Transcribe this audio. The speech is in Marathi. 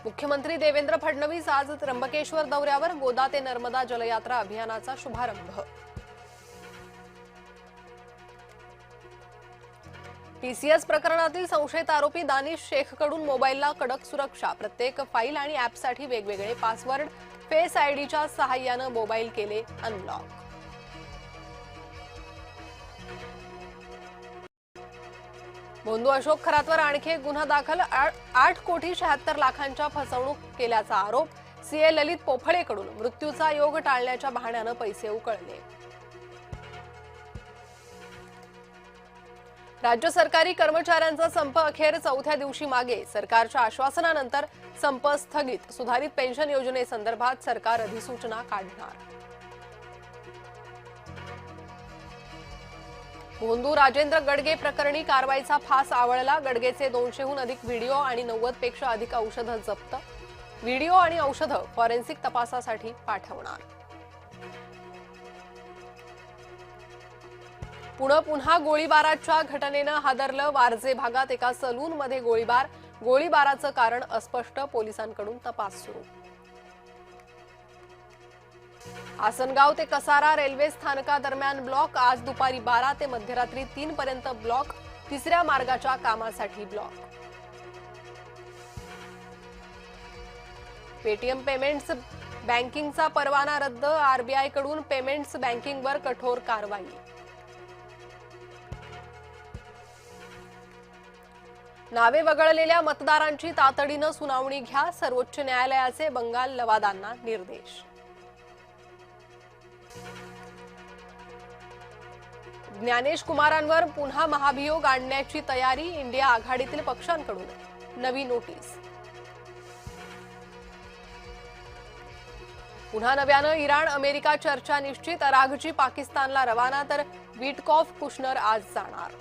मुख्यमंत्री देवेंद्र फडणवीस आज त्र्यंबकेश्वर दौऱ्यावर, गोदा ते नर्मदा जलयात्रा अभियानाचा शुभारंभ। टीसीएस प्रकरणातील संशयित आरोपी दानिश शेखकडून मोबाईलला कडक सुरक्षा, प्रत्येक फाईल आणि ॲपसाठी वेगवेगळे पासवर्ड, फेस आयडीच्या सहाय्याने मोबाईल केले अनलॉक। भोंदू अशोक खरातवर आणखी एक गुन्हा दाखल, 8,76,00,000च्या फसवणूक केल्याचा आरोप। सीए ललित पोफळेकडून मृत्यूचा योग टाळण्याच्या बहाण्याने पैसे उकळले। राज्य सरकारी कर्मचाऱ्यांचा संप अखेर चौथ्या दिवशी मागे, सरकारच्या आश्वासनानंतर संप स्थगित। सुधारित पेन्शन योजनेसंदर्भात सरकार अधिसूचना काढणार। भोंदू राजेंद्र गडगे प्रकरणी कारवाईचा फास आवळला, गडगेचे 200हून अधिक व्हिडिओ आणि 90पेक्षा अधिक औषधं जप्त। व्हिडिओ आणि औषधं फॉरेन्सिक तपासासाठी पाठवणार। पुन्हा गोळीबाराच्या घटनेनं हादरलं, वारजे भागात एका सलूनमध्ये गोळीबार, गोळीबाराचं कारण अस्पष्ट, पोलिसांकडून तपास सुरू। आसनगाव ते कसारा रेल्वे स्थानकादरम्यान ब्लॉक, आज दुपारी 12 ते मध्यरात्री 3 पर्यंत ब्लॉक, तिसऱ्या मार्गाच्या कामासाठी ब्लॉक। पेटीएम पेमेंट्स बँकिंगचा परवाना रद्द, आरबीआय कडून पेमेंट्स बँकिंगवर कठोर कारवाई। नावे वगळलेल्या मतदारांची तातडीनं सुनावणी घ्या, सर्वोच्च न्यायालयाचे बंगाल लवादांना निर्देश। ज्ञानेश कुमारांवर पुन्हा महाभियोग आणण्याची तयारी, इंडिया आघाडीतील पक्षांकडून नवी नोटीस। पुन्हा नव्यानं इराण अमेरिका चर्चा निश्चित, अराघची पाकिस्तानला रवाना, तर विटकॉफ कुशनर आज जाणार।